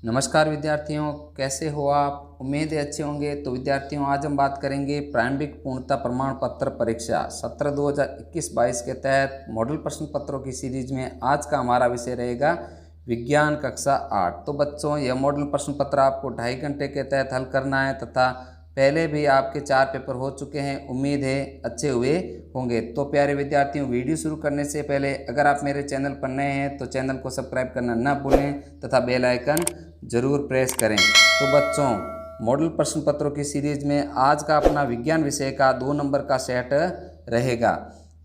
नमस्कार विद्यार्थियों, कैसे हो आप? उम्मीद है अच्छे होंगे। तो विद्यार्थियों, आज हम बात करेंगे प्रारंभिक पूर्णता प्रमाण पत्र परीक्षा सत्र 2021-22 के तहत मॉडल प्रश्न पत्रों की सीरीज में आज का हमारा विषय रहेगा विज्ञान कक्षा 8। तो बच्चों, यह मॉडल प्रश्न पत्र आपको 2.5 घंटे के तहत हल करना है तथा पहले भी आपके 4 पेपर हो चुके हैं। उम्मीद है अच्छे हुए होंगे। तो प्यारे विद्यार्थियों, वीडियो शुरू करने से पहले अगर आप मेरे चैनल पर नए हैं तो चैनल को सब्सक्राइब करना न भूलें तथा बेल आइकन जरूर प्रेस करें। तो बच्चों, मॉडल प्रश्न पत्रों की सीरीज में आज का अपना विज्ञान विषय का 2 नंबर का सेट रहेगा।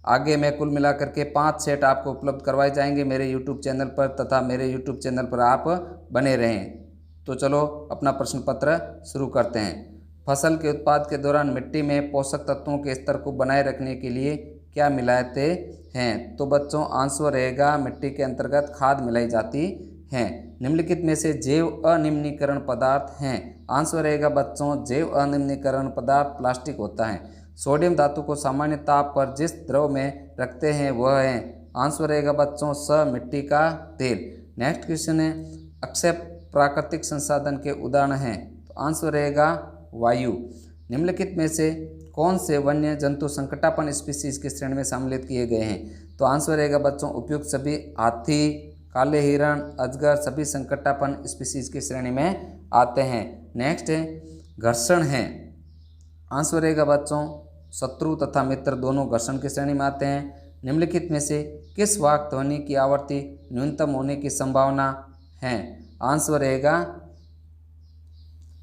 आगे मैं कुल मिलाकर के 5 सेट आपको उपलब्ध करवाए जाएंगे मेरे YouTube चैनल पर तथा मेरे YouTube चैनल पर आप बने रहें। तो चलो अपना प्रश्न पत्र शुरू करते हैं। फसल के उत्पाद के दौरान मिट्टी में पोषक तत्वों के स्तर को बनाए रखने के लिए क्या मिलाते हैं? तो बच्चों, आंसर रहेगा मिट्टी के अंतर्गत खाद मिलाई जाती हैं। निम्नलिखित में से जैव अनिम्नीकरण पदार्थ हैं। आंसर रहेगा बच्चों जैव अनिम्नीकरण पदार्थ प्लास्टिक होता है। सोडियम धातु को सामान्य ताप पर जिस द्रव में रखते हैं वह है। आंसर रहेगा बच्चों मिट्टी का तेल। नेक्स्ट क्वेश्चन है, अक्षय प्राकृतिक संसाधन के उदाहरण हैं। तो आंसर रहेगा वायु। निम्नलिखित में से कौन से वन्य जंतु संकटापन्न स्पीसीज की श्रेणी में सम्मिलित किए गए हैं? तो आंसर रहेगा बच्चों उपयुक्त सभी हाथी, काले हिरण, अजगर सभी संकटापन्न स्पीसीज की श्रेणी में आते हैं। नेक्स्ट है घर्षण है। आंसर रहेगा बच्चों शत्रु तथा मित्र दोनों घर्षण की श्रेणी में आते हैं। निम्नलिखित में से किस वाक् ध्वनि की आवृत्ति न्यूनतम होने की संभावना है? आंसर रहेगा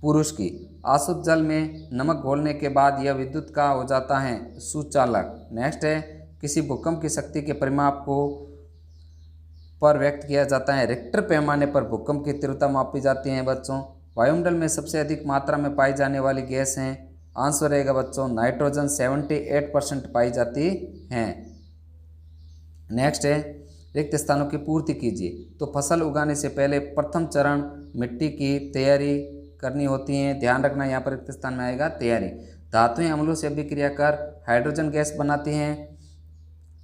पुरुष की। आशुद्ध जल में नमक घोलने के बाद यह विद्युत का हो जाता है सुचालक। नेक्स्ट है किसी भूकंप की शक्ति के परिमाप को पर व्यक्त किया जाता है। रिक्टर पैमाने पर भूकंप की तीव्रता मापी जाती है बच्चों। वायुमंडल में सबसे अधिक मात्रा में पाई जाने वाली गैस है। आंसर रहेगा बच्चों नाइट्रोजन 78% पाई जाती हैं। नेक्स्ट है रिक्त स्थानों की पूर्ति कीजिए। तो फसल उगाने से पहले प्रथम चरण मिट्टी की तैयारी करनी होती है। ध्यान रखना यहाँ पर रिक्त स्थान में आएगा तैयारी। धातुएं अम्लों से अभिक्रिया कर हाइड्रोजन गैस बनाती हैं।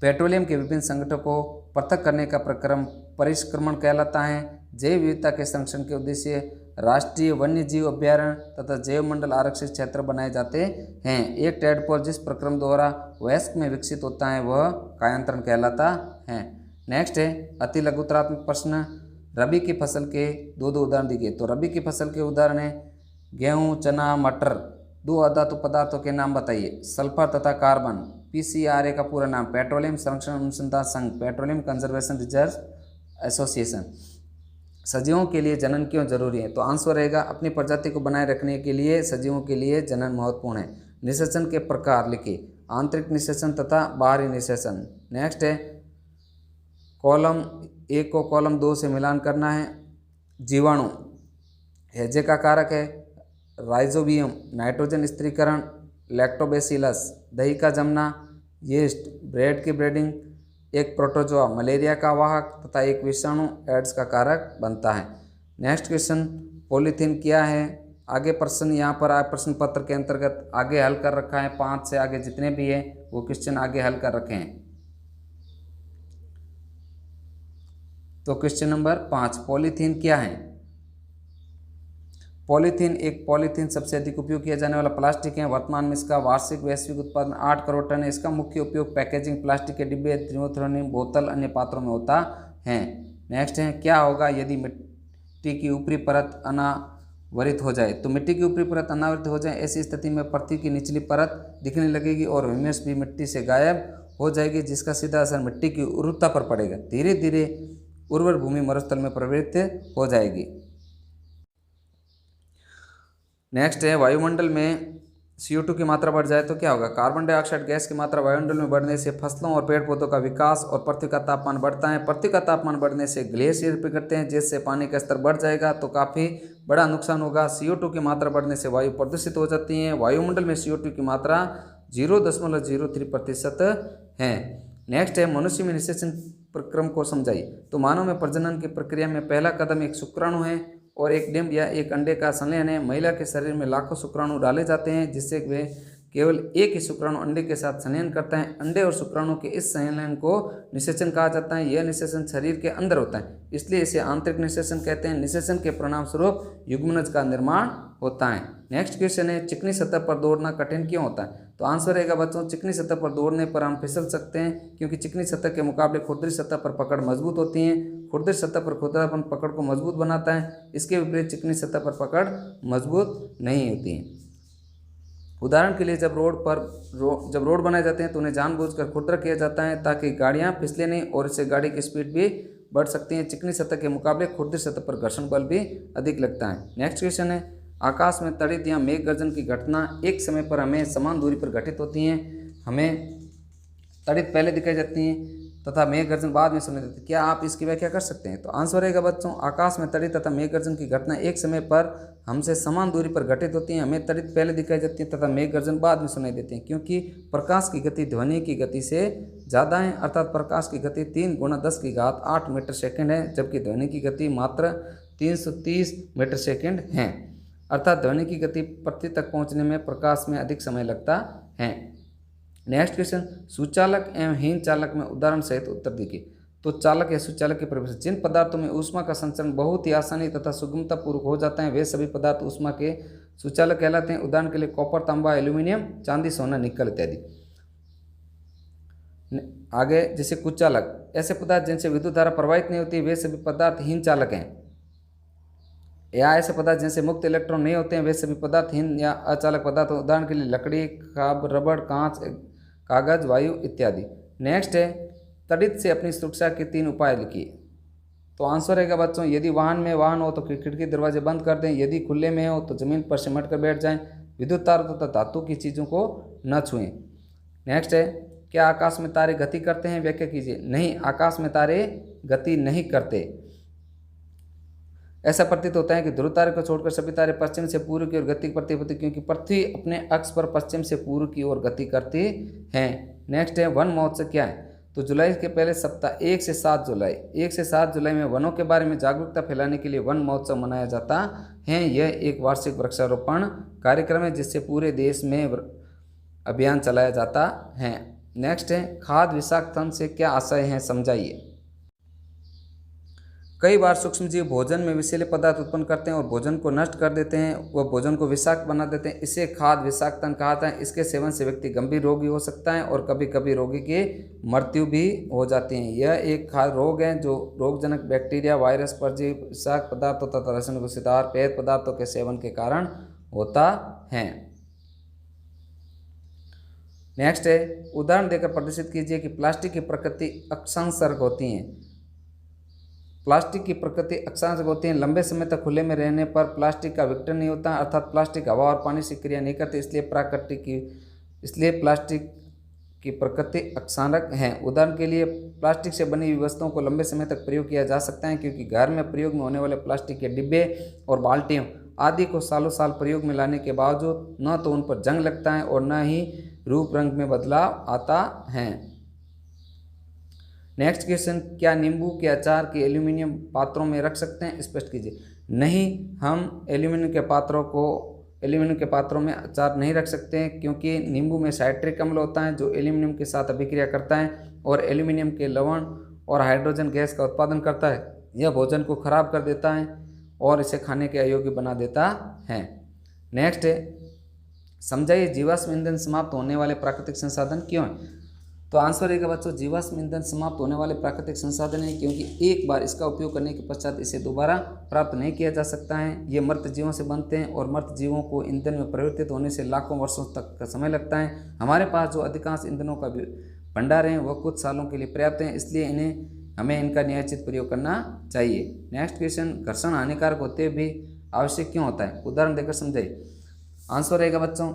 पेट्रोलियम के विभिन्न संगठनों को पृथक करने का प्रक्रम परिष्क्रमण कहलाता है। जैव विविधता के संरक्षण के उद्देश्य राष्ट्रीय वन्य जीव अभ्यारण्य तथा जैव मंडल आरक्षित क्षेत्र बनाए जाते हैं। एक टेडपोल जिस प्रक्रम द्वारा वयस्क में विकसित होता है वह कायांतरण कहलाता है। नेक्स्ट है अति लघुतरात्मक प्रश्न। रबी की फसल के दो उदाहरण दिए। तो रबी की फसल के उदाहरण है गेहूँ, चना, मटर। 2 अधातु पदार्थों के नाम बताइए। सल्फर तथा कार्बन। PCRA का पूरा नाम पेट्रोलियम संरक्षण अनुसंधान संघ, पेट्रोलियम कंजर्वेशन रिसर्च एसोसिएशन। सजीवों के लिए जनन क्यों जरूरी है? तो आंसर रहेगा अपनी प्रजाति को बनाए रखने के लिए सजीवों के लिए जनन महत्वपूर्ण है। निषेचन के प्रकार लिखिए। आंतरिक निषेचन तथा बाहरी निषेचन। नेक्स्ट है कॉलम 1 को कॉलम 2 से मिलान करना है। जीवाणु हैजे का कारक है राइजोबियम। नाइट्रोजन स्थिरीकरण लैक्टोबैसिलस। दही का जमना यीस्ट। ब्रेड की ब्रेडिंग एक प्रोटोजोआ मलेरिया का वाहक तथा एक विषाणु एड्स का कारक बनता है। नेक्स्ट क्वेश्चन पॉलीथीन क्या है? आगे प्रश्न यहाँ पर प्रश्न पत्र के अंतर्गत आगे हल कर रखा है। 5 से आगे जितने भी है वो क्वेश्चन आगे हल कर रखे हैं। तो क्वेश्चन नंबर 5 पॉलीथीन क्या है? पॉलीथीन सबसे अधिक उपयोग किया जाने वाला प्लास्टिक है। वर्तमान में इसका वार्षिक वैश्विक उत्पादन 8 करोड़ टन है। इसका मुख्य उपयोग पैकेजिंग, प्लास्टिक के डिब्बे, त्रिवोथर्नी बोतल, अन्य पात्रों में होता है। नेक्स्ट है क्या होगा यदि मिट्टी की ऊपरी परत अनावृत हो जाए? तो मिट्टी की ऊपरी परत अनावृत हो जाए ऐसी स्थिति में पृथ्वी की निचली परत दिखने लगेगी और ह्यूमस भी मिट्टी से गायब हो जाएगी, जिसका सीधा असर मिट्टी की उर्वरता पर पड़ेगा। धीरे धीरे उर्वर भूमि मरुस्थल में प्रवृत्त हो जाएगी। नेक्स्ट है वायुमंडल में CO2 की मात्रा बढ़ जाए तो क्या होगा? कार्बन डाइऑक्साइड गैस की मात्रा वायुमंडल में बढ़ने से फसलों और पेड़ पौधों का विकास और पृथ्वी का तापमान बढ़ता है। पृथ्वी का तापमान बढ़ने से ग्लेशियर पिघलते हैं जिससे पानी का स्तर बढ़ जाएगा तो काफ़ी बड़ा नुकसान होगा। CO2 की मात्रा बढ़ने से वायु प्रदूषित हो जाती है। वायुमंडल में CO2 की मात्रा 0.03% है। नेक्स्ट है मनुष्य में निषेचन प्रक्रम को समझाइए। तो मानव में प्रजनन की प्रक्रिया में पहला कदम एक शुक्राणु है और एक डिंब या एक अंडे का संलयन है। महिला के शरीर में लाखों शुक्राणु डाले जाते हैं जिससे वे केवल एक ही शुक्राणु अंडे के साथ संलयन करता है। अंडे और शुक्राणु के इस संलयन को निषेचन कहा जाता है। यह निषेचन शरीर के अंदर होता है, इसलिए इसे आंतरिक निषेचन कहते हैं। निषेचन के परिणाम स्वरूप युग्मनज का निर्माण होता है। नेक्स्ट क्वेश्चन है, चिकनी सतह पर दौड़ना कठिन क्यों होता है? तो आंसर रहेगा बच्चों, चिकनी सतह पर दौड़ने पर हम फिसल सकते हैं, क्योंकि चिकनी सतह के मुकाबले खुरदरी सतह पर पकड़ मजबूत होती है। खुरदरी सतह पर खुरदरापन पकड़ को मजबूत बनाता है, इसके विपरीत चिकनी सतह पर पकड़ मजबूत नहीं होती है। उदाहरण के लिए जब रोड बनाए जाते हैं तो उन्हें जानबूझकर खुरदरा किया जाता है ताकि गाड़ियां फिसले नहीं और इससे गाड़ी की स्पीड भी बढ़ सकती है। चिकनी सतह के मुकाबले खुरदरी सतह पर घर्षण बल भी अधिक लगता है। नेक्स्ट क्वेश्चन है, आकाश में तड़ित या मेघ गर्जन की घटना एक समय पर हमें समान दूरी पर घटित होती हैं। हमें तड़ित पहले दिखाई जाती हैं तथा मेघ गर्जन बाद में सुनाई देती है। क्या आप इसकी व्याख्या कर सकते हैं? तो आंसर रहेगा बच्चों, आकाश में तड़ित तथा मेघ गर्जन की घटना एक समय पर हमसे समान दूरी पर घटित होती हैं। हमें तड़ित पहले दिखाई जाती है तथा मेघ गर्जन बाद में सुनाई देती है, क्योंकि प्रकाश की गति ध्वनि की गति से ज़्यादा है। अर्थात प्रकाश की गति 3 × 10⁸ मीटर सेकेंड है, जबकि ध्वनि की गति मात्र 330 मीटर सेकेंड है। अर्थात ध्वनि की गति पृथ्वी तक पहुँचने में प्रकाश में अधिक समय लगता है। नेक्स्ट क्वेश्चन, सुचालक एवं हीन चालक में उदाहरण सहित उत्तर दीजिए। तो चालक या सुचालक की परिभाषा, जिन पदार्थों में ऊष्मा का संचरण बहुत ही आसानी तथा सुगमता पूर्वक हो जाता है वे सभी पदार्थ ऊष्मा के सुचालक कहलाते हैं। उदाहरण के लिए कॉपर, तांबा, एल्यूमिनियम, चांदी, सोना, निकल इत्यादि। आगे जैसे कुचालक, ऐसे पदार्थ जिनसे विद्युत धारा प्रवाहित नहीं होती वे सभी पदार्थ हीन चालक हैं। या ऐसे पदार्थ जिनसे मुक्त इलेक्ट्रॉन नहीं होते हैं वे सभी पदार्थ हीन या अचालक पदार्थ। उदाहरण के लिए लकड़ी, खाब, रबड़, कांच, कागज, वायु इत्यादि। नेक्स्ट है, तड़ित से अपनी सुरक्षा के 3 उपाय लिखिए। तो आंसर रहेगा बच्चों, यदि वाहन हो तो खिड़की दरवाजे बंद कर दें, यदि खुले में हो तो जमीन पर सिमट कर बैठ जाएं, विद्युत तारों तथा धातु की चीज़ों को न छुएं। नेक्स्ट है, क्या आकाश में तारे गति करते हैं? व्याख्या कीजिए। नहीं, आकाश में तारे गति नहीं करते। ऐसा प्रतीत होता है कि ध्रुव तारे को छोड़कर सभी तारे पश्चिम से पूर्व की ओर गति प्रतीत होती है, क्योंकि पृथ्वी अपने अक्ष पर पश्चिम से पूर्व की ओर गति करती है। नेक्स्ट है, वन महोत्सव क्या है? तो जुलाई के पहले सप्ताह 1 से 7 जुलाई में वनों के बारे में जागरूकता फैलाने के लिए वन महोत्सव मनाया जाता है। यह एक वार्षिक वृक्षारोपण कार्यक्रम है जिससे पूरे देश में अभियान चलाया जाता है। नेक्स्ट है, खाद विषाक्त तंत्र से क्या आशय है, समझाइए। कई बार सूक्ष्मजीव भोजन में विषैले पदार्थ उत्पन्न करते हैं और भोजन को नष्ट कर देते हैं, वह भोजन को विषाक्त बना देते हैं। इसे खाद विषाक्तन कहा जाता है। इसके सेवन से व्यक्ति गंभीर रोगी हो सकता है और कभी कभी रोगी की मृत्यु भी हो जाती है। यह एक खाद्य रोग है जो रोगजनक बैक्टीरिया, वायरस, परजीवी, विषाक्त पदार्थों तथा रासायनिक गुस्सेदार पेय पदार्थों के सेवन के कारण होता है। नेक्स्ट है, उदाहरण देकर प्रदर्शित कीजिए कि प्लास्टिक की प्रकृति अक्षांशक होती है। प्लास्टिक की प्रकृति अक्षांशक होती है। लंबे समय तक खुले में रहने पर प्लास्टिक का विघटन नहीं होता, अर्थात प्लास्टिक हवा और पानी से क्रिया नहीं करते, इसलिए प्लास्टिक की प्रकृति अक्षांशक है। उदाहरण के लिए प्लास्टिक से बनी हुई वस्तुओं को लंबे समय तक प्रयोग किया जा सकता है, क्योंकि घर में प्रयोग में होने वाले प्लास्टिक के डिब्बे और बाल्टियों आदि को सालों साल प्रयोग में लाने के बावजूद न तो उन पर जंग लगता है और न ही रूप रंग में बदलाव आता है। नेक्स्ट क्वेश्चन, क्या नींबू के अचार के एल्यूमिनियम पात्रों में रख सकते हैं, स्पष्ट कीजिए। नहीं, हम एल्यूमिनियम के पात्रों में अचार नहीं रख सकते हैं, क्योंकि नींबू में साइट्रिक अम्ल होता है जो एल्यूमिनियम के साथ अभिक्रिया करता है और एल्यूमिनियम के लवण और हाइड्रोजन गैस का उत्पादन करता है। यह भोजन को खराब कर देता है और इसे खाने के अयोग्य बना देता है। नेक्स्ट है, समझाइए जीवाश्म ईंधन समाप्त होने वाले प्राकृतिक संसाधन क्यों हैं। तो आंसर रहेगा बच्चों, जीवाश्म ईंधन समाप्त होने वाले प्राकृतिक संसाधन है क्योंकि एक बार इसका उपयोग करने के पश्चात इसे दोबारा प्राप्त नहीं किया जा सकता है। ये मृत जीवों से बनते हैं और मृत जीवों को ईंधन में परिवर्तित होने से लाखों वर्षों तक का समय लगता है। हमारे पास जो अधिकांश ईंधनों का भंडार है वह कुछ सालों के लिए पर्याप्त है, इसलिए हमें इनका न्यायोचित प्रयोग करना चाहिए। नेक्स्ट क्वेश्चन, घर्षण हानिकारक होते भी आवश्यक क्यों होता है, उदाहरण देकर समझाइए। आंसर रहेगा बच्चों,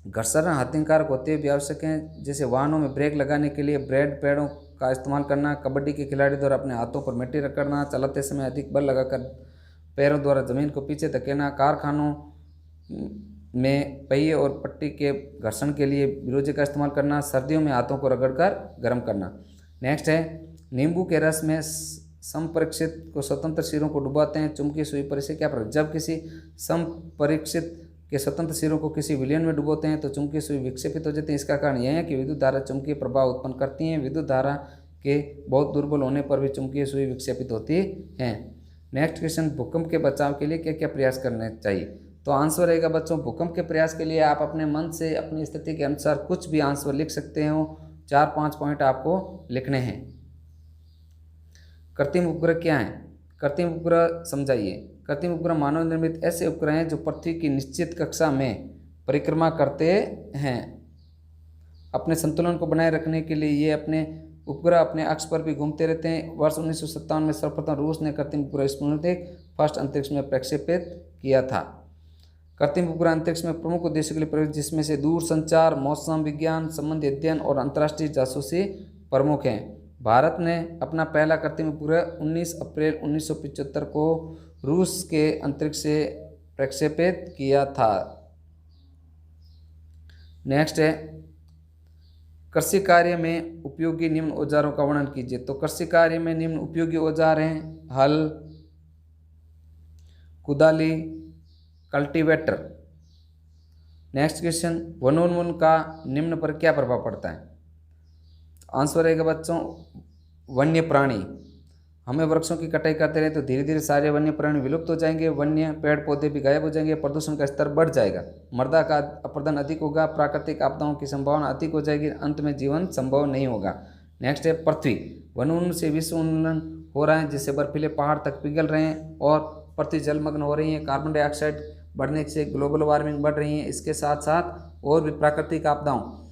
घर्षण हानिकारक होते भी आवश्यक हैं, जैसे वाहनों में ब्रेक लगाने के लिए ब्रेड पैडों का इस्तेमाल करना, कबड्डी के खिलाड़ी द्वारा अपने हाथों पर मिट्टी रगड़ना, चलाते समय अधिक बल लगाकर पैरों द्वारा जमीन को पीछे धकेलना, कारखानों में पहिए और पट्टी के घर्षण के लिए बिरोजे का इस्तेमाल करना, सर्दियों में हाथों को रगड़कर गर्म करना। नेक्स्ट है, नींबू के रस में संपरीक्षित को स्वतंत्र सिरों को डुबाते हैं, चुंबकीय सुई पर इसे क्या प्रभाव। जब किसी संपरीक्षित के स्वतंत्र सिरों को किसी विलयन में डुबोते हैं तो चुंबकीय सुई विक्षेपित हो जाती है। इसका कारण यह है कि विद्युत धारा चुंबकीय प्रभाव उत्पन्न करती हैं। विद्युत धारा के बहुत दुर्बल होने पर भी चुंबकीय सुई विक्षेपित होती है। नेक्स्ट क्वेश्चन, भूकंप के बचाव के लिए क्या क्या प्रयास करने चाहिए? तो आंसर रहेगा बच्चों, भूकंप के प्रयास के लिए आप अपने मन से अपनी स्थिति के अनुसार कुछ भी आंसर लिख सकते हो। 4-5 पॉइंट आपको लिखने हैं। कृत्रिम उपग्रह क्या है? कृत्रिम उपग्रह समझाइए। कृत्रिम उपग्रह मानव निर्मित ऐसे उपग्रह हैं जो पृथ्वी की निश्चित कक्षा में परिक्रमा करते हैं। अपने संतुलन को बनाए रखने के लिए ये अपने उपग्रह अपने अक्ष पर भी घूमते रहते हैं। वर्ष 1957 में सर्वप्रथम रूस ने कृत्रिम उपग्रह स्पुतनिक फर्स्ट अंतरिक्ष में प्रक्षेपित किया था। कृत्रिम उपग्रह अंतरिक्ष में प्रमुख उद्देश्य के लिए प्रयुक्त, जिसमें से दूर संचार, मौसम विज्ञान संबंधी अध्ययन और अंतर्राष्ट्रीय जासूसी प्रमुख हैं। भारत ने अपना पहला कृत्रिम उपग्रह 19 अप्रैल 1975 को रूस के अंतरिक्ष से प्रक्षेपित किया था। नेक्स्ट है, कृषि कार्य में उपयोगी निम्न औजारों का वर्णन कीजिए। तो कृषि कार्य में निम्न उपयोगी औजार हैं हल, कुदाली, कल्टीवेटर। नेक्स्ट क्वेश्चन, वनोन्मूलन का निम्न पर क्या प्रभाव पड़ता है? आंसर रहेगा बच्चों, वन्य प्राणी। हमें वृक्षों की कटाई करते रहे तो धीरे धीरे सारे वन्य प्राणी विलुप्त हो जाएंगे, वन्य पेड़ पौधे भी गायब हो जाएंगे, प्रदूषण का स्तर बढ़ जाएगा, मृदा का अपरदन अधिक होगा, प्राकृतिक आपदाओं की संभावना अधिक हो जाएगी, अंत में जीवन संभव नहीं होगा। नेक्स्ट है पृथ्वी। वनोन्मूलन से विश्व उन्मूलन हो रहा है, जिससे बर्फीले पहाड़ तक पिघल रहे हैं और पृथ्वी जलमग्न हो रही है। कार्बन डाइऑक्साइड बढ़ने से ग्लोबल वार्मिंग बढ़ रही है। इसके साथ साथ और भी प्राकृतिक आपदाओं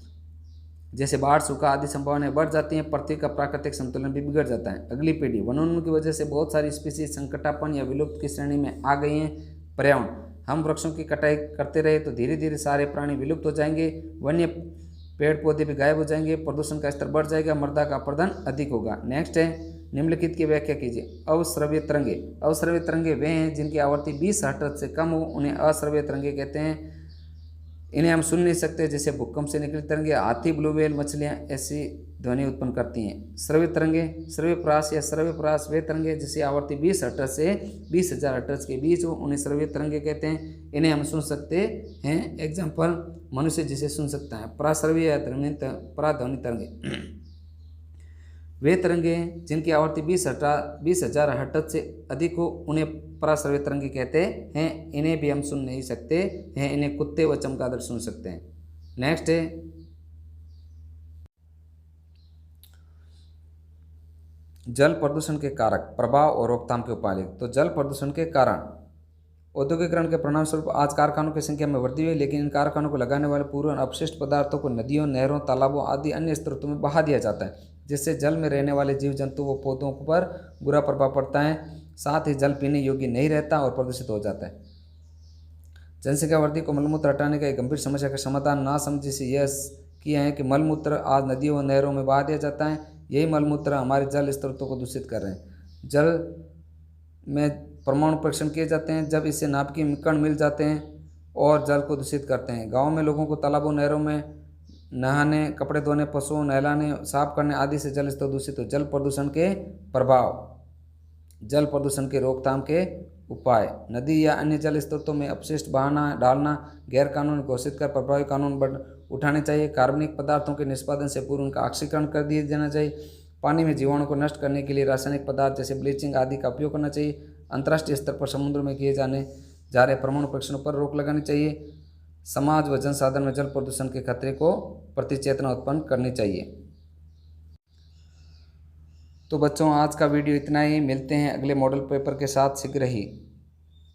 जैसे बाढ़, सूखा आदि संभावनाएं बढ़ जाती हैं। पृथ्वी का प्राकृतिक संतुलन भी बिगड़ जाता है। अगली पीढ़ी, वनोन्मूलन की वजह से बहुत सारी स्पीसीज संकटापन्न या विलुप्त की श्रेणी में आ गई हैं। पर्यावरण, हम वृक्षों की कटाई करते रहे तो धीरे धीरे सारे प्राणी विलुप्त हो जाएंगे, वन्य पेड़ पौधे भी गायब हो जाएंगे, प्रदूषण का स्तर बढ़ जाएगा, मृदा का अपरदन अधिक होगा। नेक्स्ट है, निम्नलिखित की व्याख्या कीजिए। अवश्रव्य तरंगे। अवश्रव्य तरंगे वे हैं जिनकी आवृत्ति 20 हर्ट्ज से कम हो, उन्हें अश्रव्य तरंगे कहते हैं। इन्हें हम सुन नहीं सकते, जैसे भूकंप से निकली तरंगे, हाथी, ब्लू व्हेल मछलियाँ ऐसी ध्वनि उत्पन्न करती हैं। श्रव्य तरंगे, श्रव्य प्रकाश या श्रव्य प्रकाश वे तरंगे जिसकी आवृत्ति 20 हर्ट्ज से 20,000 हर्ट्ज के बीच हो, उन्हें श्रव्य तरंगे कहते हैं। इन्हें हम सुन सकते हैं। एग्जाम्पल, मनुष्य जिसे सुन सकता है। पराश्रव्य या पराध्वनि तरंगे वे तरंगे जिनकी आवृत्ति 20,000 हर्ट्ज से अधिक हो, उन्हें पराश्रव्य तरंगे कहते हैं। इन्हें भी हम सुन नहीं सकते हैं, इन्हें कुत्ते व चमगादड़ सुन सकते हैं। नेक्स्ट है, जल प्रदूषण के कारक, प्रभाव और रोकथाम के उपाय। तो जल प्रदूषण के कारण, औद्योगिकरण के परिणाम स्वरूप आज कारखानों की संख्या में वृद्धि हुई, लेकिन इन कारखानों को लगाने वाले पूर्ण अपशिष्ट पदार्थों को नदियों, नहरों, तालाबों आदि अन्य स्रोतों में बहा दिया जाता है, जिससे जल में रहने वाले जीव जंतु व पौधों पर बुरा प्रभाव पड़ता है। साथ ही जल पीने योग्य नहीं रहता और प्रदूषित हो जाता है। जनसंख्या वृद्धि को मलमूत्र हटाने का एक गंभीर समस्या का समाधान नासमझी से यह किया है कि मलमूत्र आज नदियों व नहरों में बहा दिया जाता है। यही मलमूत्र हमारे जल स्रोतों को दूषित कर रहे हैं। जल में परमाणु परीक्षण किए जाते हैं, जब इससे नाभिकीय कण मिल जाते हैं और जल को दूषित करते हैं। गाँव में लोगों को तालाबों, नहरों में नहाने, कपड़े धोने, पशुओं नहलाने, साफ करने आदि से जल स्तर दूषित हो। जल प्रदूषण के प्रभाव, जल प्रदूषण के रोकथाम के उपाय। नदी या अन्य जल स्रोतों में अपशिष्ट बहाना डालना गैर कानूनी घोषित कर प्रभावी कानून उठाने चाहिए। कार्बनिक पदार्थों के निष्पादन से पूर्व उनका ऑक्सीकरण कर दिया जाना चाहिए। पानी में जीवाणु को नष्ट करने के लिए रासायनिक पदार्थ जैसे ब्लीचिंग आदि का उपयोग करना चाहिए। अंतर्राष्ट्रीय स्तर पर समुद्र में किए जाने जा रहे परमाणु परीक्षणों पर रोक लगानी चाहिए। समाज व जनसाधन में जल प्रदूषण के खतरे को प्रति चेतना उत्पन्न करनी चाहिए। तो बच्चों, आज का वीडियो इतना ही। मिलते हैं अगले मॉडल पेपर के साथ शीघ्र ही।